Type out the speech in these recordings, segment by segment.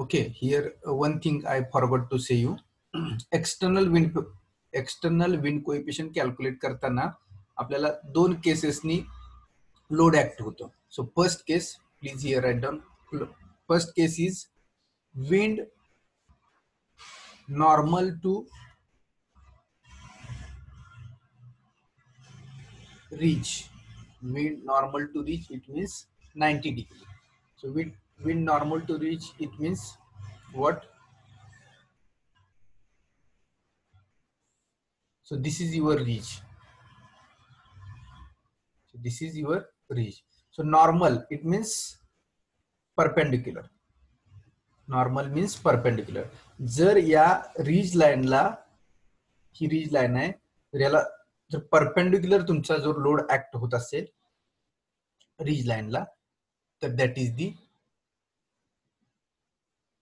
Okay, here one thing I forgot to say you. External wind coefficient calculate करताना आपल्याला दोन केसेसनी load act होतो. So first case, please here write down. First case is wind normal to reach. Wind normal to reach, it means 90 degree. So wind normal to reach, it means what? So this is your reach. So this is your reach. So normal, it means perpendicular. Normal means perpendicular. जर या रीज लाईनला, ही ridge line आहे, तर याला जर perpendicular तुमचा जो load act होत असेल रीज लाईनला, तर that is the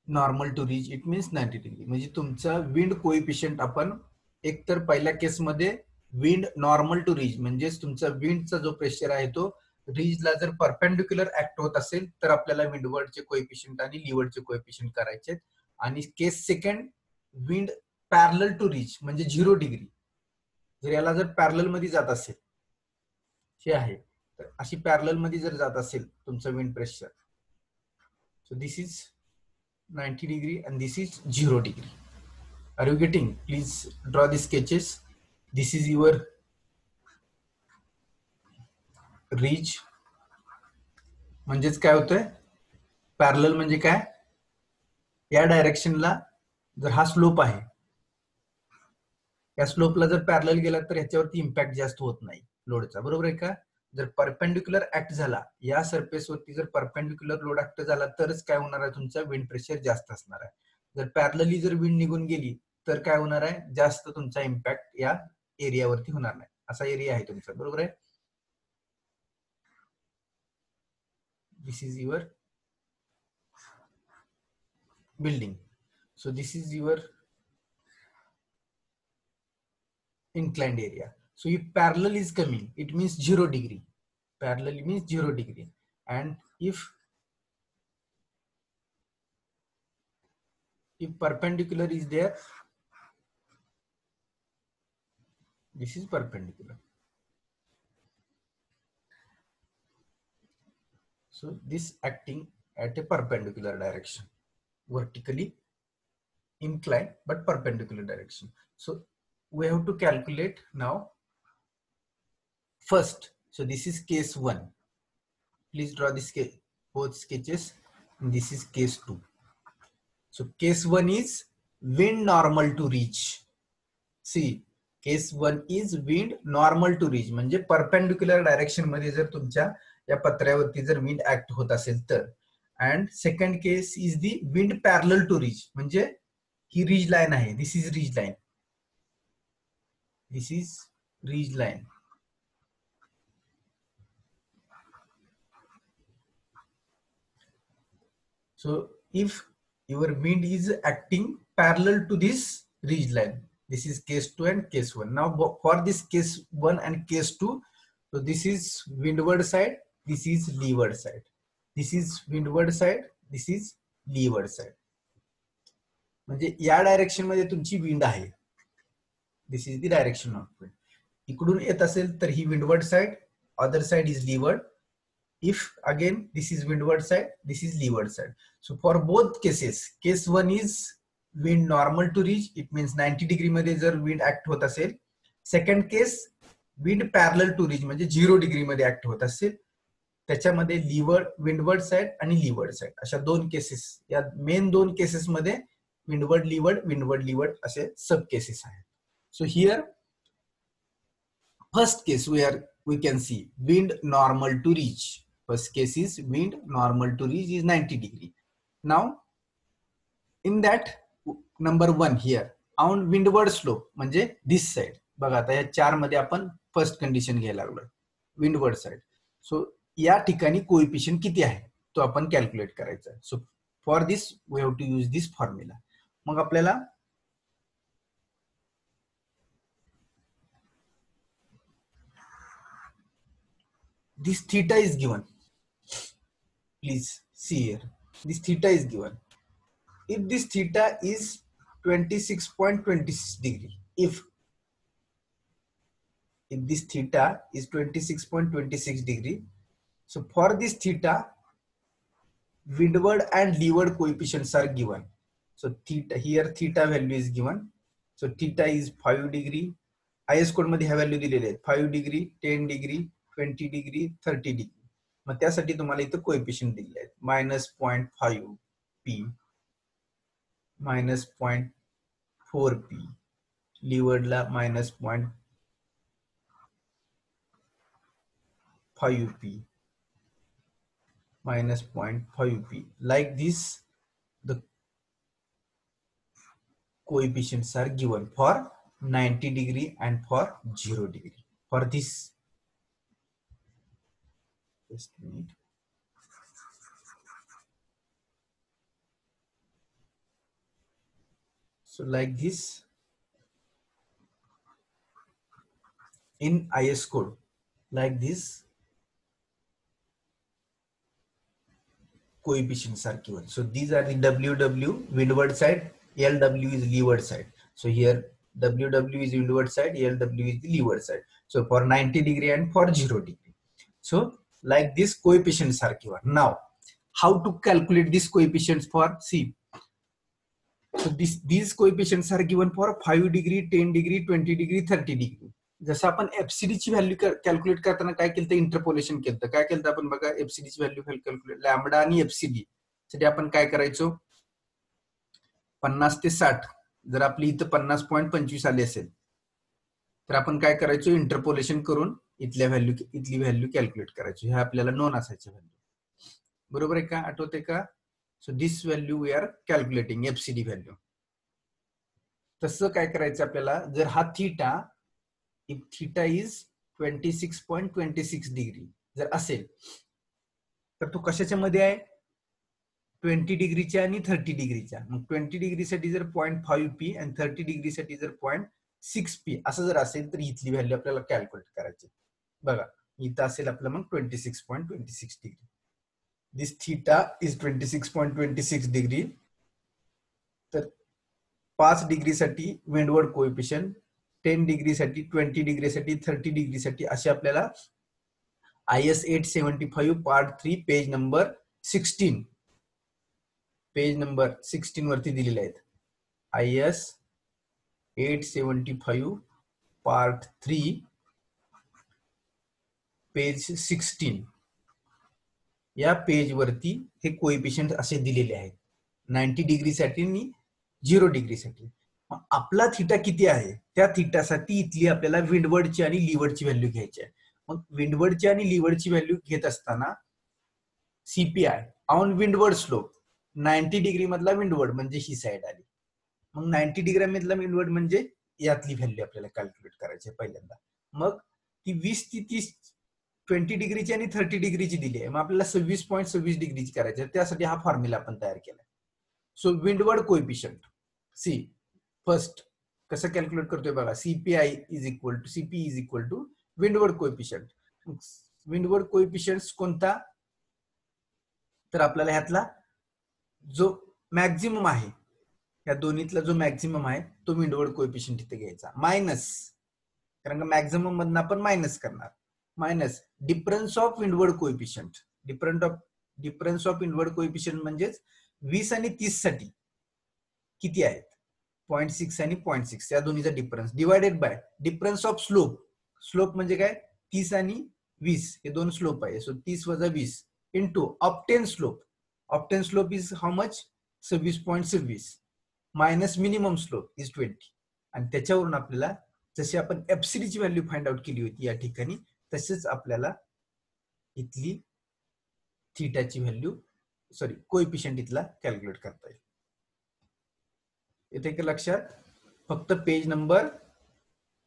normal to reach. It means 90 degree. म्हणजे तुमचा विंड कोएफिशियंट आपण एकतर पहिल्या केसमध्ये विंड नॉर्मल टू रीच म्हणजेच तुमचा विंडचा जो प्रेशर आहे तो रीजला जर परपेंडिक्युलर ऍक्ट होत असेल तर आपल्याला विंडवर्डचे कोएफिशियंट आणि लीवर्डचे कोएफिशियंट करायचे. आणि case second, wind parallel to reach म्हणजे 0 डिग्री. जर याला जर पॅरलल मध्ये जात असेल, हे आहे, तर अशी पॅरलल मध्ये जर जात असेल तुमचं wind pressure, so this is 90 degree and this is 0 degree. Are you getting? Please draw the sketches. This is your reach. म्हणजेच काय होतंय, पॅरलल म्हणजे काय, या डायरेक्शनला जर हा स्लोप आहे, या स्लोपला जर पॅरलल गेला तर ह्याच्यावरती इम्पॅक्ट जास्त होत नाही लोडचा, बरोबर आहे का. जर परपेंडिक्युलर ऍक्ट झाला, या सरफेस वरती जर परपेंडिक्युलर लोड ऍक्ट झाला तरच काय होणार आहे, तुमचा विंड प्रेशर जास्त असणार आहे. जर पॅरलली जर विंड निघून गेली तर काय होणार आहे, जास्त तुमचा इम्पॅक्ट या एरियावरती होणार नाही. असा एरिया आहे तुमचा, बरोबर आहे. This is your building. So this is your inclined area. So if parallel is coming, it means 0 degree. Parallel means 0 degree. And if perpendicular is there, this is perpendicular. So this acting at a perpendicular direction, vertically inclined but perpendicular direction. So we have to calculate now first. So this is case 1. Please draw this both sketches. And this is case 2. So case 1 is wind normal to reach. See, case 1 is wind normal to reach म्हणजे perpendicular direction मध्ये जर तुमच्या या पत्र्यावरती जर wind act होत असेल तर. And second case is the wind parallel to reach म्हणजे ही रीज लाईन आहे, this is ridge line, this is ridge line. So if your wind is acting parallel to this ridge line, this is case 2 and case 1. Now for this case 1 and case 2, so this is windward side, this is leeward side. This is windward side, this is leeward side. म्हणजे या direction मध्ये तुमची wind आहे, this is the direction of wind. इकडून येत असेल तर ही windward side, other side is leeward. If again this is windward side, this is leeward side. So for both cases, case 1 is wind normal to reach, it means 90 degree मध्ये जर wind act होत असेल. Second case wind parallel to reach म्हणजे 0 degree मध्ये act होत असेल, त्याच्यामध्ये levered, windward side आणि लीवर्ड साइड अशा दोन केसेस, या मेन दोन केसेस मध्ये विंडवर्ड लीवर्ड असे सब केसेस आहेत. So here first case we can see wind normal to reach. First case is wind normal to reach is 90 degree. Now in that number 1 here on windward slope म्हणजे this side, बघा आता या 4 मध्ये आपण first condition घ्यायला लागलो, windward side. सो या ठिकाणी कोएफिशियंट किती आहे तो आपण कॅल्क्युलेट करायचा आहे. So for this we have to use this formula. मग आपल्याला this theta is given. Please see here. This theta is given. If this theta is 26.26 degree, if this theta is 26.26 degree, so for this theta, windward and leeward coefficients are given. So theta here, theta value is given. So theta is 5 degree. IS code मध्ये ह्या value दिलेले आहेत 5 degree 10 degree 20 degree 30 degree. मग त्यासाठी तुम्हाला इथं coefficient दिले आहेत -0.5 p -0.4 p लीवर्डला -0.5 p -0.5 p. Like this, the coefficients are given for 90 degree and for 0 degree. For this, just a minute. So like this, in IS code, like this, coefficients are given. So these are the WW windward side, LW is leeward side. So here WW is windward side, LW is the leeward side. So for 90 degree and for 0 degree. So like this coefficients are given. Now, how to calculate these coefficients for C? So these coefficients are given for 5 degree, 10 degree, 20 degree, 30 degree. जसं आपण FCD ची value calculate करताना काय केलं, interpolation केलं. काय केलं आपण बघा, एफसीडी ची व्हॅल्यू कॅल्क्युलेट लॅम्बडा आणि एफसीडी साठी आपण काय करायचो, 50 ते 60. जर आपली इथं 50.25 आली असेल तर आपण काय करायचो, इंटरपोलेशन करून इथली व्हॅल्यू कॅल्क्युलेट करायचो. हे आपल्याला नोन असायचे व्हॅल्यू. बरोबर आहे का, आठवते का? So this value we are calculating, FCD value. तसं काय करायचं आपल्याला, जर हा theta, if theta is 26.26 degree जर असेल तर तो कशाच्या मध्ये आहे, 20 डिग्रीच्या आणि 30 डिग्रीच्या. मग 20 डिग्री साठी जर 0.5 p आणि 30 डिग्री साठी जर 0.6 p असं जर असेल तर इथली व्हॅल्यू आपल्याला कॅल्क्युलेट करायची. बघा इथं असेल आपलं मग 26.26 degree. This theta is 26.26 degree. तर 5 डिग्री साठी विंडवर्ड कोएफिशियंट, 10 डिग्री साठी, 20 डिग्री साठी, 30 डिग्री साठी असे आपल्याला IS 875 पार्ट 3 पेज नंबर 16 वरती दिलेले आहेत. IS 875 पार्ट 3 पेज 16 या पेज वरती हे कोएफिशियंट असे दिलेले आहेत 90 डिग्री साठी आणि 0 डिग्री साठी. आपला थीटा किती आहे, त्या थीटासाठी इथली आपल्याला विंडवर्डची आणि लीवर्डची व्हॅल्यू घ्यायची आहे. मग विंडवर्डची आणि लीवर्डची व्हॅल्यू घेत असताना CPI on windward slope, 90 degree मधला विंडवर्ड म्हणजे ही साइड आली. मग 90 डिग्री मधला विंडवर्ड म्हणजे यातली व्हॅल्यू आपल्याला कॅल्क्युलेट करायची पहिल्यांदा. मग ती 20 ती 30 20 डिग्रीची आणि 30 डिग्रीची दिली आहे. मग आपल्याला 26.26 डिग्रीची करायची आहे. त्यासाठी हा फॉर्म्युला आपण तयार केला. So windward coefficient C first कसं कॅल्क्युलेट करतोय बघा, CPI is equal to windward coefficient. Windward coefficient कोणता, तर आपल्याला ह्यातला जो मॅक्झिमम आहे, या दोन्हीतला जो मॅक्झिमम आहे तो विंडवर्ड कोएफिशियंट इथे घ्यायचा, मायनस, कारण का मॅक्झिमम मधून आपण मायनस करणार, minus difference of windward coefficient. Difference of windward coefficient म्हणजेच 20 आणि 30 साठी किती आहेत, 0.6 आणि 0.6 या दोन्हीचा difference, divided by difference of slope. Slope म्हणजे काय, 30 आणि 20 हे दोन स्लोप आहे. सो 30 वजा 20 into obtain slope. Obtain slope is how much, 26.26 minus minimum slope is 20. आणि त्याच्यावरून आपल्याला जशी आपण एफसीडी ची व्हॅल्यू फाइंड आउट केली होती या ठिकाणी, तसेच आपल्याला इथली थीटाची व्हॅल्यू कोएफिशियंट इथला कॅल्क्युलेट करता येईल. येते का लक्षात? फक्त पेज नंबर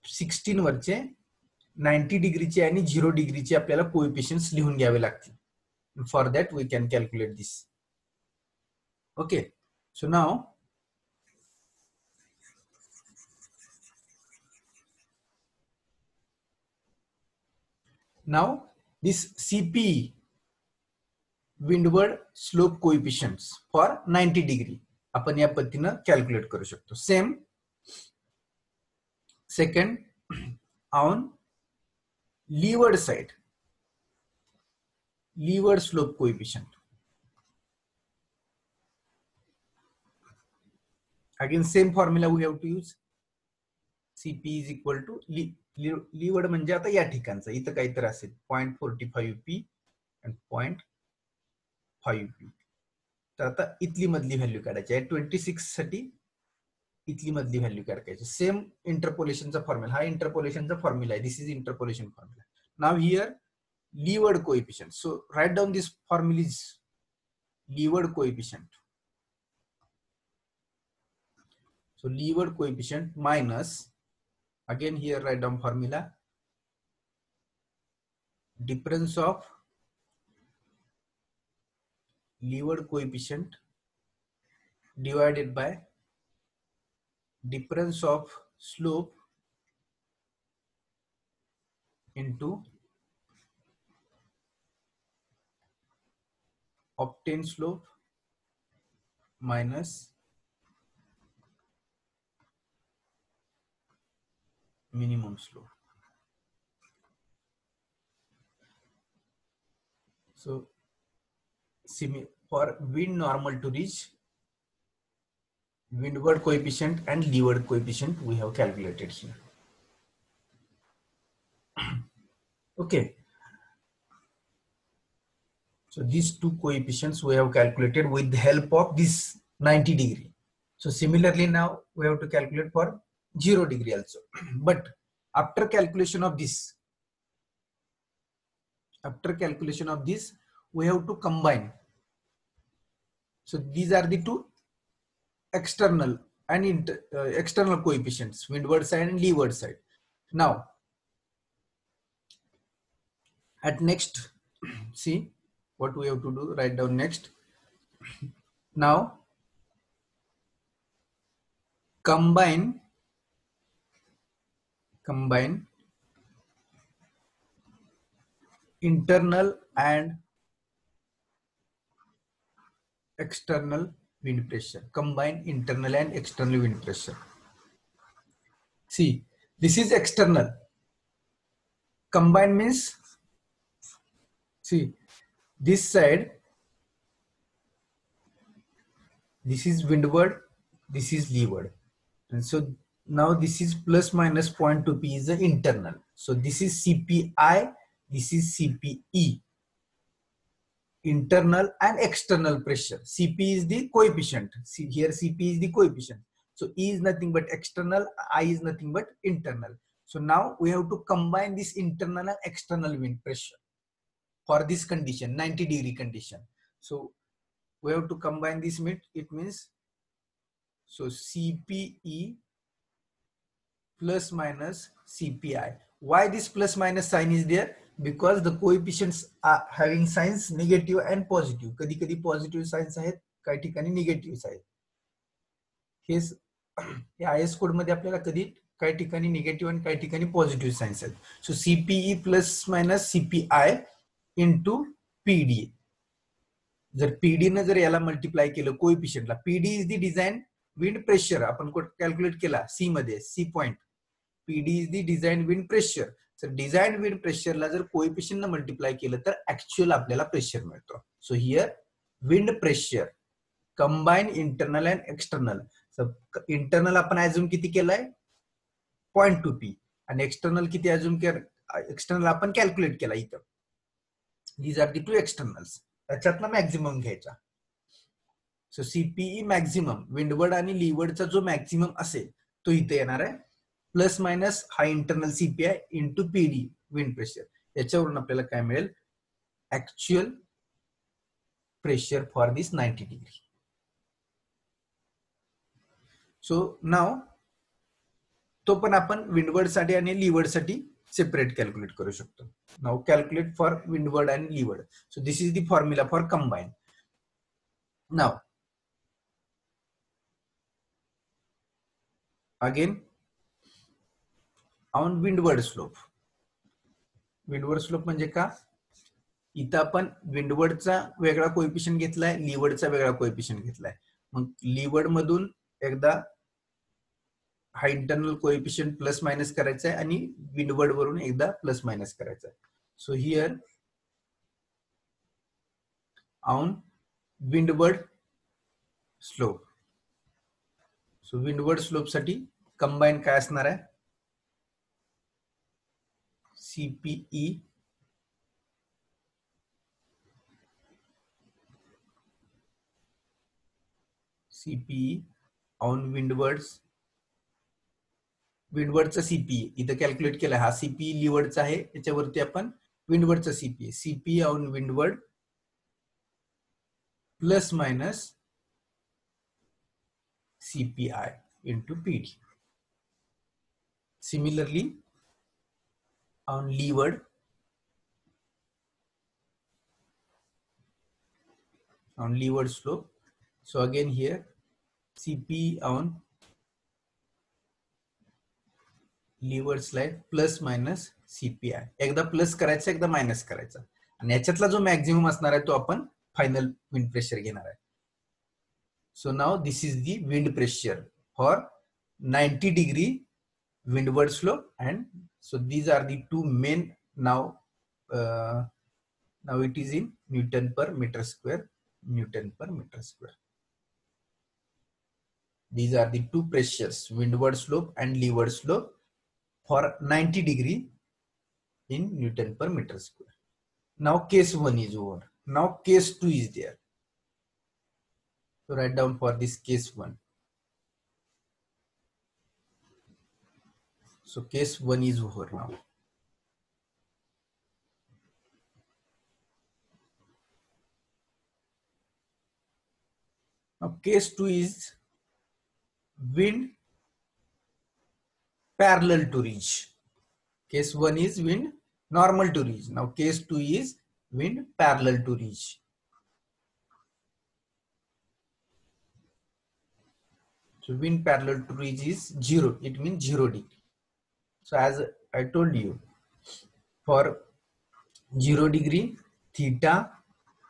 16 वरचे 90 डिग्रीचे आणि 0 डिग्रीचे आपल्याला कोएफिशियंट्स लिहून घ्यावे लागतील. For that we can calculate this. Okay, so now this CP, windward slope coefficients for 90 degree आपण या पद्धतीनं कॅल्क्युलेट करू शकतो. Same second on leeward side, leeward slope coefficient. Again same formula we have to use. Cp is equal to leeward म्हणजे आता या ठिकाणचं इथं काहीतरी असेल 0.45p and 0.5p. तर आता इथली मधली व्हॅल्यू काढायची आहे 26 साठी. इथली मधली व्हॅल्यू काढायची. सेम इंटरपोलेशनचा फॉर्म्युला, हा इंटरपोलेशनचा फॉर्म्युला आहे. This is interpolation formula. नाव here leeward coefficient. So write down this formula is leeward coefficient. So leeward coefficient minus, again here write down formula, difference of leeward coefficient divided by difference of slope into obtained slope minus minimum slope. So for wind normal to reach, windward coefficient and leeward coefficient we have calculated here. Okay. So these two coefficients we have calculated with the help of this 90 degree. So similarly now we have to calculate for 0 degree also. But after calculation of this, we have to combine. So these are the two external and external coefficients, windward side and leeward side. Now at next, see what we have to do, write down next. Now combine internal and external wind pressure. Combine internal and external wind pressure. See, this is external. Combine means, see, this side, this is windward, this is leeward. And so now this is plus minus 0.2p is the internal. So this is CPI, this is CPE. Internal and external pressure. Cp is the coefficient. See here, Cp is the coefficient. So E is nothing but external, I is nothing but internal. So now we have to combine this internal and external wind pressure for this condition, 90 degree condition. So we have to combine this. It means, so CPE plus minus CPI. Why this plus minus sign is there? Because the coefficients are having signs negative and positive. कधी कधी positive signs आहेत, काही ठिकाणी negative signs. हेच या IS code मध्ये आपल्याला कधी काही ठिकाणी negative आणि काही ठिकाणी positive signs आहेत. So CPE plus minus CPI into PD. जर PD ने जर याला मल्टिप्लाय केलं कोएफिशिएंटला, PD is the design wind pressure. आपण कॅल्क्युलेट केला C मध्ये, C point. PD is the design wind pressure. तर डिझाइन विंड प्रेशरला जर कोएफिशिएंट न मल्टिप्लाय केलं तर ऍक्च्युअल आपल्याला प्रेशर मिळतो. So here wind pressure combine internal and external. Internal आपण अज्युम किती केलाय 0.2p आणि एक्सटर्नल किती अज्युम एक्सटर्नल आपण कॅल्क्युलेट केला इथं. These are the two externals. त्याच्यातला मॅक्झिमम घ्यायचा. सो सीपीई मॅक्झिमम विंडवर्ड आणि लीवर्डचा जो मॅक्झिमम असेल तो इथे येणार आहे. प्लस मायनस हा internal CPI into PD wind pressure. याच्यावरून आपल्याला काय मिळेल actual pressure for this 90 degree. So now तो पण आपण विंडवर्ड साठी आणि लीवर्ड साठी सेपरेट कॅल्क्युलेट करू शकतो. Now calculate for windward and leeward. So this is the formula for combine. Now again on windward slope. Windward slope म्हणजे का, इथं आपण विंडवर्डचा वेगळा कोएफिशियंट घेतलाय, लीवर्डचा वेगळा कोएफिशियंट घेतलाय. मग लीवर्ड मधून एकदा हा इंटरनल कोएफिशियंट प्लस मायनस करायचा आहे आणि विंडवर्ड वरून एकदा प्लस मायनस करायचा आहे. So here on windward slope, so windward slope साठी कंबाईन काय असणार आहे, सीपीई ऑन विंडवर्डचा सीपीई इथं कॅल्क्युलेट केला, हा सीपीई लीवर्डचा आहे, त्याच्यावरती आपण विंडवर्डचा CPE on windward plus minus CPI into PD. Similarly, on leeward, slope, so again here CP on leeward slide plus minus CPI. एकदा प्लस करायचा, एकदा मायनस करायचा आणि याच्यातला जो मॅक्झिमम असणार आहे तो आपण फायनल विंड प्रेशर घेणार आहे. So now this is the wind pressure for 90 degree windward slope, and so these are the two main now it is in Newton per meter square. These are the two pressures, windward slope and leeward slope, for 90 degree in Newton per meter square. Now case 1 is over. Now case 2 is there. So write down for this case 1. So case 1 is over now. Now case 2 is wind parallel to ridge. Case 1 is wind normal to ridge. Now case 2 is wind parallel to ridge. So wind parallel to ridge is 0. It means 0 degree. So as I told you, for 0 degree, theta,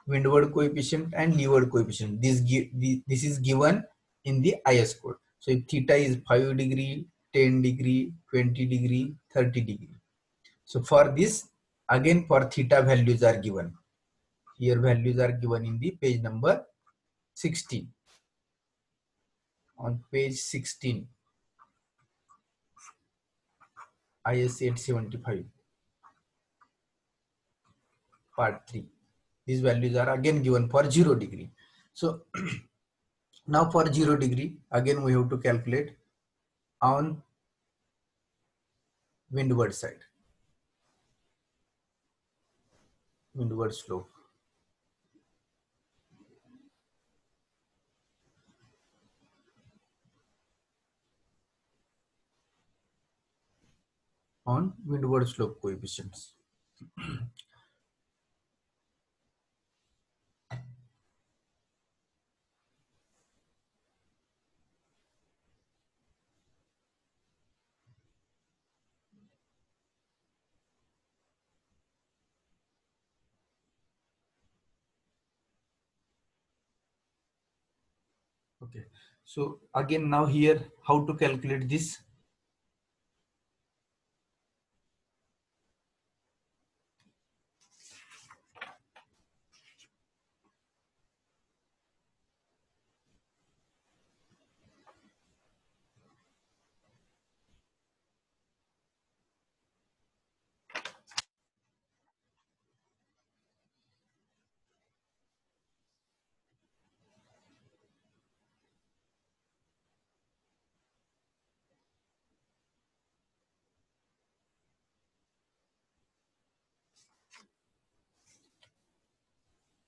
windward coefficient and leeward coefficient, this is given in the IS code. So if theta is 5 degree, 10 degree, 20 degree, 30 degree. So for this, again for theta values are given. Here values are given in the page number 16. On page 16, IS 875, part 3. These values are again given for 0 degree. So now for 0 degree, again we have to calculate on windward side, windward slope. On windward slope coefficients. Okay, so again now here how to calculate this.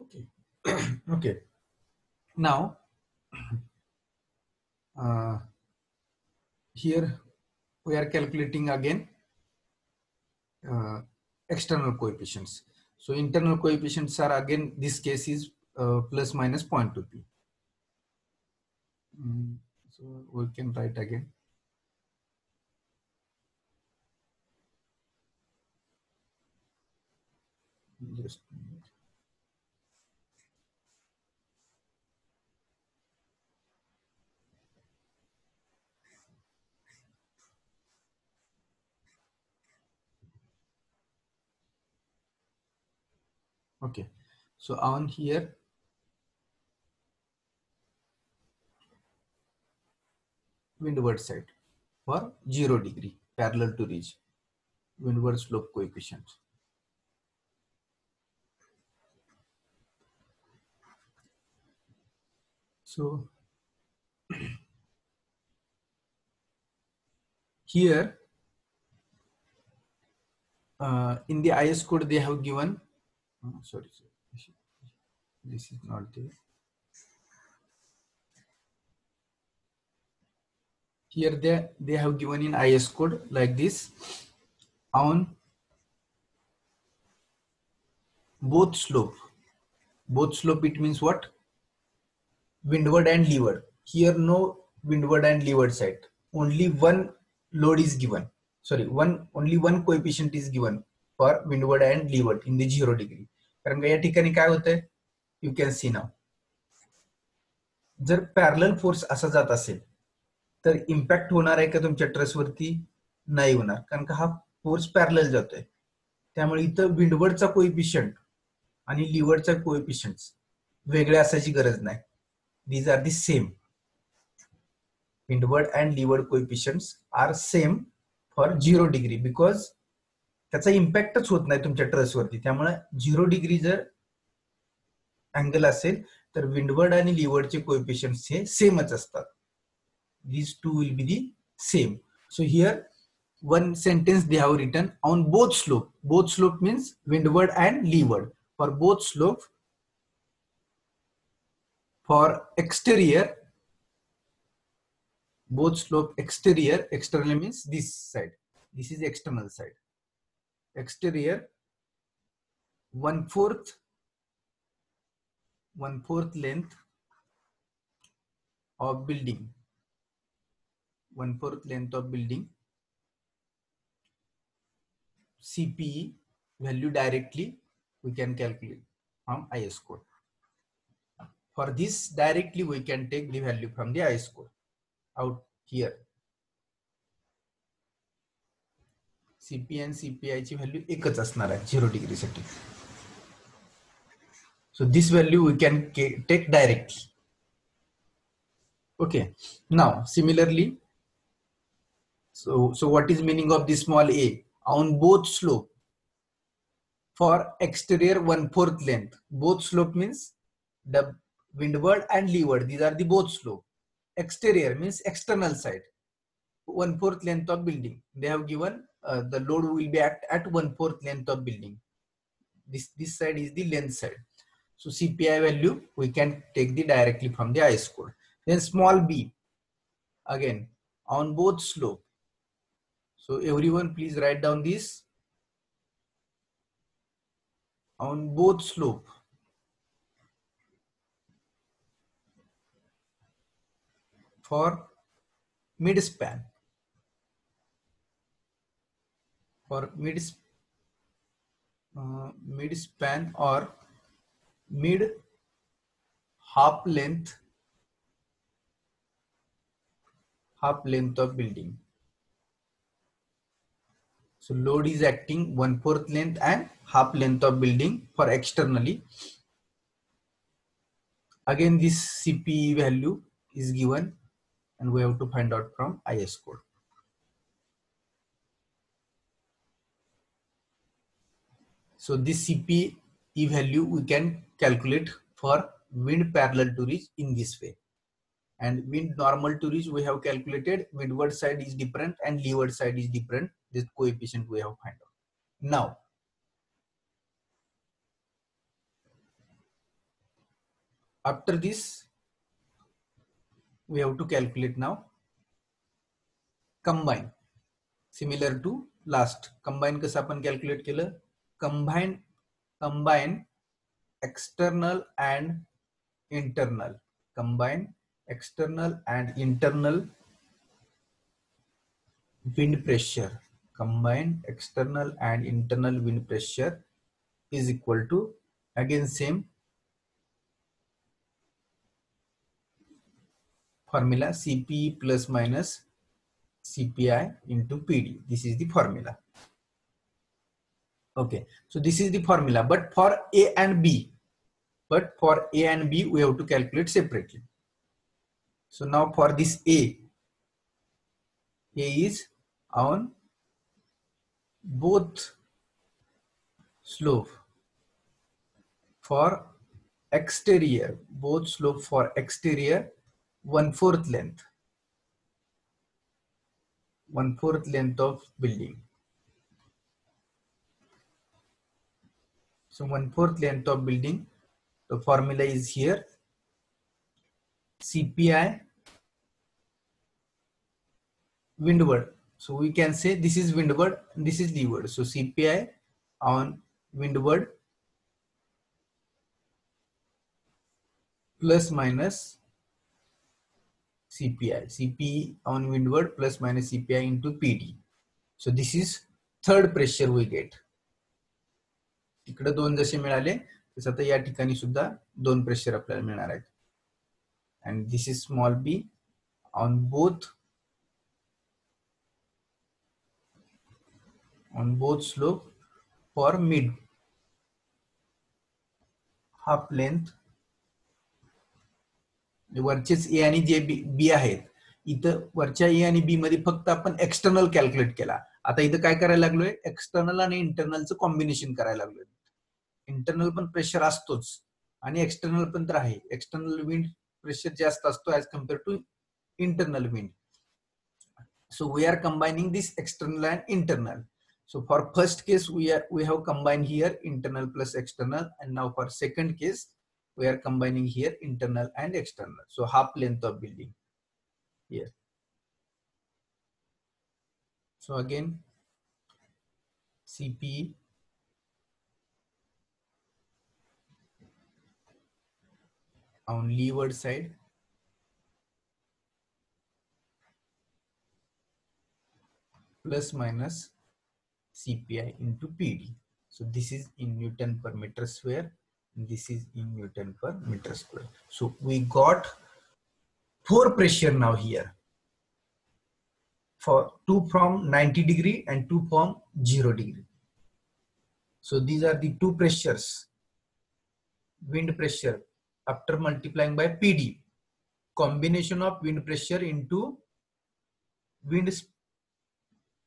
Okay. Okay. Now here we are calculating again external coefficients. So internal coefficients are again, this case is plus minus 0.2p. So we can write again. just okay. So on here, windward side for 0° parallel to ridge, windward slope coefficient. So here in the IS code they have given, sorry, this is not there. Here they have given in IS code like this. On both slope it means what? Windward and leeward. Here no windward and leeward side, only one load is given, sorry, only one coefficient is given for windward and leeward in the 0°. कारण का या ठिकाणी काय होतंय, you can see नाव, जर parallel force असा जात असेल तर इम्पॅक्ट होणार आहे का तुमच्या ट्रसवरती? नाही होणार, कारण का हा फोर्स पॅरलल जातोय. त्यामुळे इथं विंडवर्डचा कोएफिशियंट आणि लिवर्डचा कोएफिशियंट वेगळे असायची गरज नाही. these are the same. Windward and leeward coefficients are same for 0° because त्याचा इम्पॅक्टच होत नाही तुमच्या ट्रसवरती. त्यामुळे 0° जर अँगल असेल तर विंडवर्ड आणि लिवर्डचे कोएफिशियंट्स हे सेमच असतात. these two will be the same. So here one sentence they have written on both slope. Both slope means windward and leeward. For both slope, for exterior, both slope exterior, external means this side, this is external side, exterior 1/4 length of building, 1/4 length of building, CPE value directly we can calculate from IS code. For this directly we can take the value from the IS code out here. CP and CPI ची value एकच असणार आहे 0° साठी. So this value we can take directly. Okay. Now similarly, so what is meaning of this small a? On both slope for exterior 1/4 length. Both slope means the windward and leeward. These are the both slope. Exterior means external side. 1/4 length of building. They have given the load will be at 1/4 length of building. This side is the length side. So CPI value we can take the directly from the IS code. Then small b, again on both slope. So everyone please write down this. On both slope for mid span, for mid span or mid half length of building. So load is acting 1/4 length and half length of building for externally. Again this CPE value is given and we have to find out from IS code. So this CPE value we can calculate for wind parallel to ridge in this way. And wind normal to ridge we have calculated, windward side is different and leeward side is different. This coefficient we have find out. Now after this we have to calculate now combine. Similar to last, combine कसं आपण calculate केलं? Combine external and internal. Combine external and internal wind pressure. Combine external and internal wind pressure is equal to, again same formula, Cp plus minus Cpi into Pd. This is the formula. Okay, so this is the formula, but for A and B, we have to calculate separately. So now for this A is on both slope for exterior, both slope for exterior 1/4 length, 1/4 length of building. So 1/4 length of building, the formula is here, Cpi windward. So we can say this is windward, this is leeward. So Cpi on windward plus minus CPI, CP on windward plus minus CPI into PD. So this is third pressure we get. इकडे दोन जसे मिळाले तसं आता या ठिकाणी सुद्धा दोन प्रेशर आपल्याला मिळणार आहेत. And this is small b on both slope for mid half length. वरचेच ए आणि जे बी आहेत, इथं वरच्या ए आणि बी मध्ये फक्त आपण एक्सटर्नल कॅल्क्युलेट केला. आता इथं काय करायला लागलोय, एक्सटर्नल आणि इंटरनलचं कॉम्बिनेशन करायला लागलोय. इंटरनल पण प्रेशर असतोच आणि एक्सटर्नल पण तर आहे. एक्सटर्नल विंड प्रेशर जास्त असतो as compare to internal wind. So we are combining this external and internal. So for first case we have combined here internal plus external, and now for second case we are combining here internal and external. So half length of building here. So again Cp on leeward side plus minus Cpi into Pd. So this is in Newton per meter square, and this is in Newton per meter square. So we got 4 pressure now here, for 2 from 90 degree and 2 from 0 degree. So these are the 2 pressures, wind pressure after multiplying by Pd, combination of wind pressure into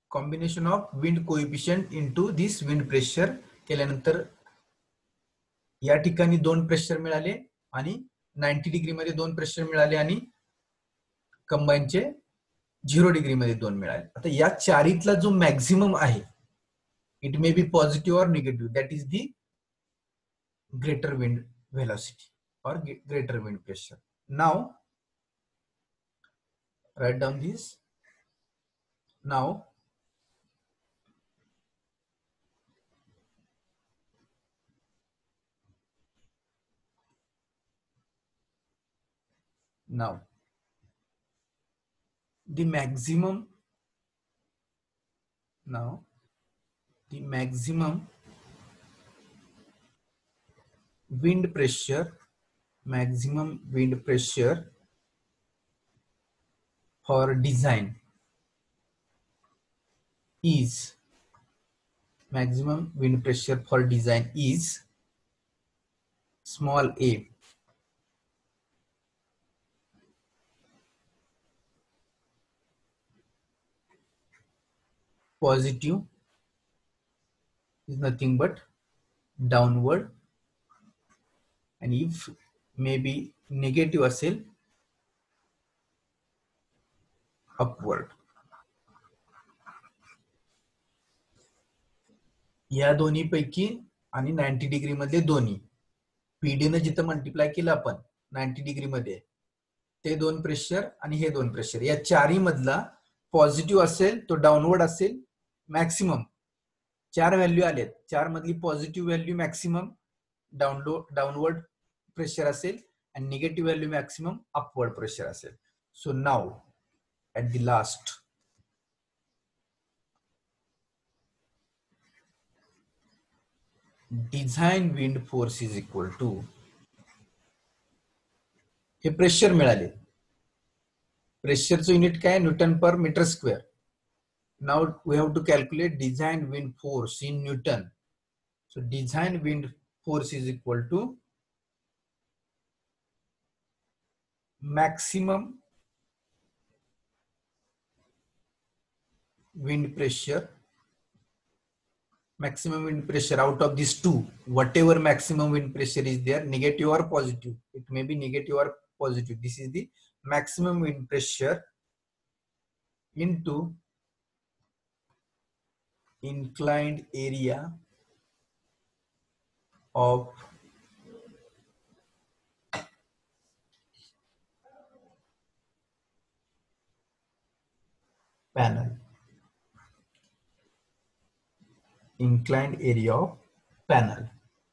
combination of wind coefficient into this wind pressure केल्यानंतर या ठिकाणी 2 pressure मिळाले आणि 90 degree मध्ये 2 pressure मिळाले आणि कंबाईनचे 0 degree मध्ये 2 मिळाले. आता या चारीतला जो मॅक्झिमम आहे, इट मे बी पॉझिटिव्ह और negative, that is the greater wind velocity or greater wind pressure. Now write down this. Now the maximum wind pressure, for design is, maximum wind pressure for design is small a positive is nothing but downward, and if maybe negative असेल upward. या दोन्ही पैकी आणि 90 degree मध्ये दोन्ही PD ने जिथं multiply केलं आपण 90 डिग्री मध्ये, ते 2 प्रेशर आणि हे 2 प्रेशर, या चारी मधला पॉझिटिव्ह असेल तो डाऊनवर्ड असेल. मॅक्सिमम 4 व्हॅल्यू आलेत, 4 मधली positive value maximum downward pressure असेल आणि negative value maximum upward pressure असेल. So now at the last, design wind force is equal to, हे प्रेशर मिळाले, प्रेशरचं युनिट काय, newton per metre square. Now we have to calculate design wind force in newton. So design wind force is equal to maximum wind pressure, maximum wind pressure out of these two, whatever maximum wind pressure is there, negative or positive, it may be negative or positive, this is the maximum wind pressure into inclined area of panel, inclined area of panel.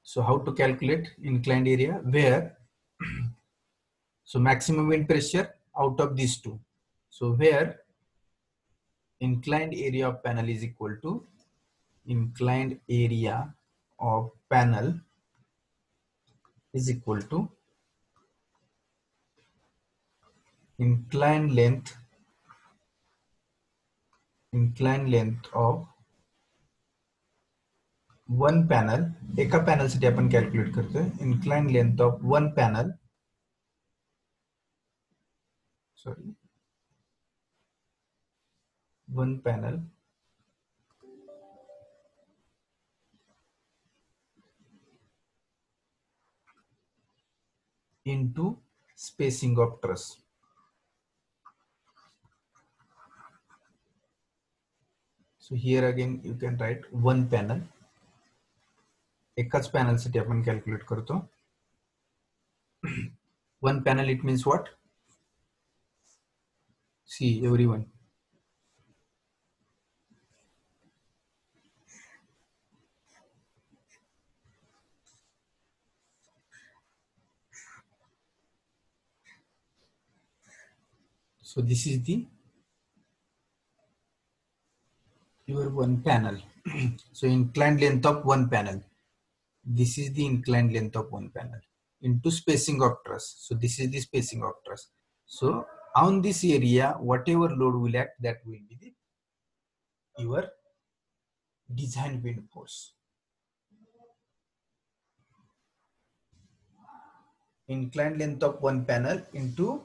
So how to calculate inclined area, where so maximum wind pressure out of these two, so where inclined area of panel is equal to inclined area of panel is equal to inclined length of one panel. एका panel साठी आपण calculate करतोय inclined length of one panel, sorry, one panel into spacing of truss. So here again you can write one panel, एकाच panel साठी आपण calculate करतो. One panel, it means what? See everyone, so this is the your one panel. So inclined length of one panel, this is the inclined length of one panel into spacing of truss. So this is the spacing of truss. So on this area, whatever load will act, that will be the your design wind force. Inclined length of one panel into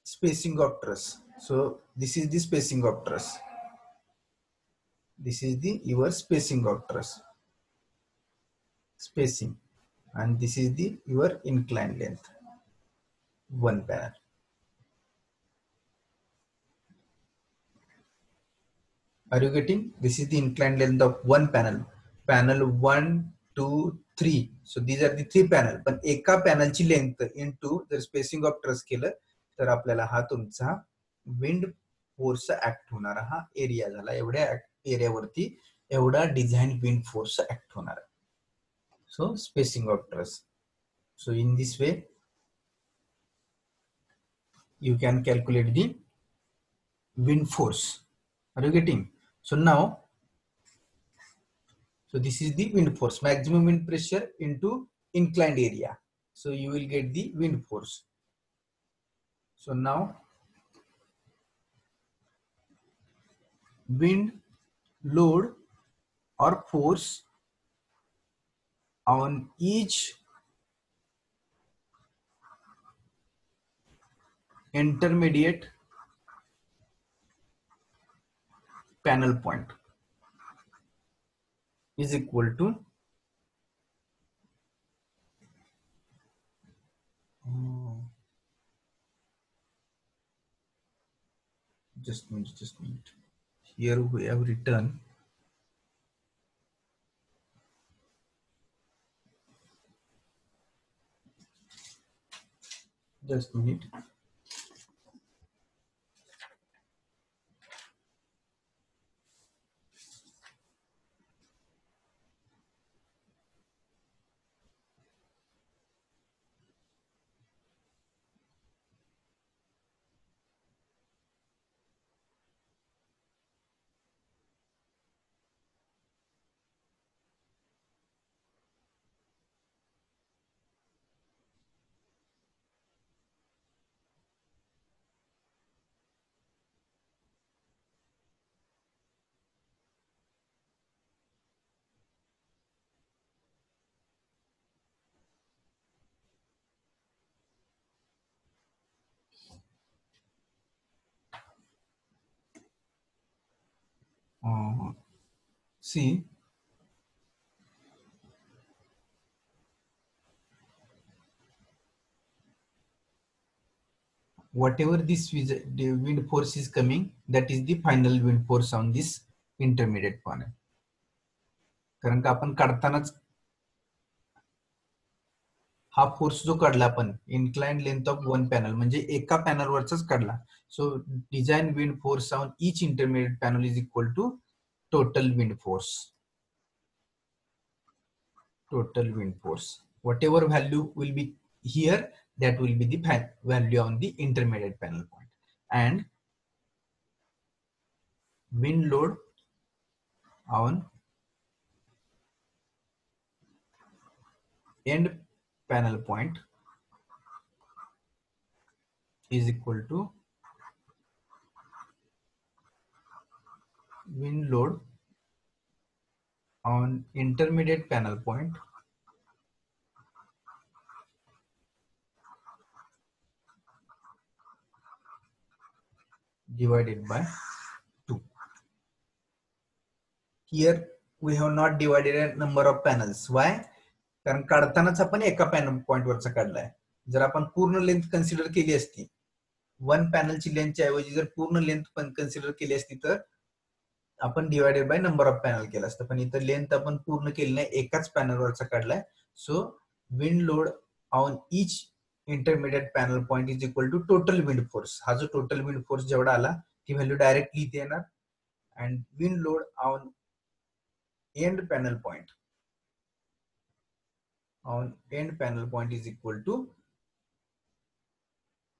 spacing of truss. So this is the spacing of truss. This is the your spacing of truss. Spacing, and this is the your inclined length one panel. Are you getting? This is the inclined length of one panel. Panel 1, 2, 3. So these are the three panel. पण एका पॅनलची length into जर spacing of truss केलं तर आपल्याला हा तुमचा wind force act होणारा हा एरिया झाला. एवढ्या एरियावरती एवढा डिझाईन विंड फोर्स ऍक्ट होणार. So spacing of truss. So in this way you can calculate the wind force. Are you getting? So now, so this is the wind force, maximum wind pressure into inclined area. So you will get the wind force. So now wind load or force on each intermediate panel point is equal to just a minute. Here we have written just a minute. See, whatever the wind force is coming, that is the final wind force on this intermediate panel. कारण का आपण काढतानाच हा force जो काढला आपण inclined length of one panel म्हणजे एका पॅनलवरचाच काढला. So design wind force on each intermediate panel is equal to total wind force. Total wind force. Whatever value will be here, that will be the value on the intermediate panel point. And wind load on end panel point is equal to wind load on intermediate panel point divided by 2. Here we have not divided a number of panels. Why? कारण काढतानाच आपण एका panel point वरचा काढलाय. जर आपण पूर्ण length consider केली असती, वन पॅनलची लेंथच्या ऐवजी जर पूर्ण लेंथ पण कन्सिडर केली असती तर आपण divided by number of panel केलं असतं. पण इथं लेंथ आपण पूर्ण केली नाही, एकाच पॅनलवरचा काढलाय. So wind load on each intermediate panel point is equal to total wind force. हा जो टोटल विंड फोर्स जेवढा आला ती व्हॅल्यू डायरेक्टली इथे येणार. And wind load on and panel point is equal to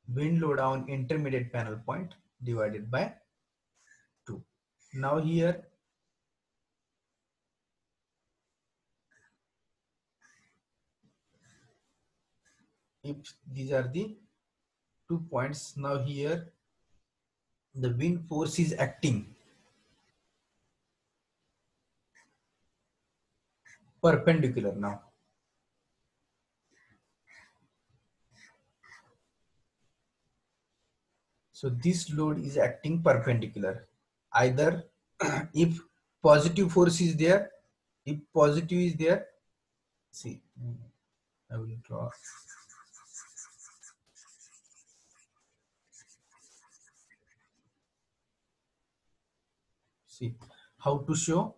wind load on intermediate panel point divided by 2. Now here if these are the 2 points, now here the wind force is acting perpendicular now. So this load is acting perpendicular. Either if positive force is there, if positive is there, see, I will draw. See how to show.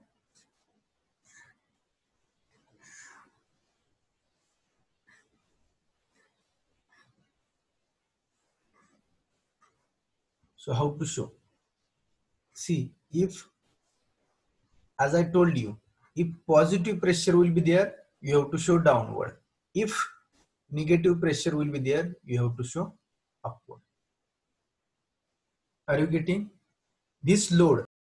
So how to show? See, if, as I told you, if positive pressure will be there, you have to show downward. If negative pressure will be there, you have to show upward. Are you getting? This load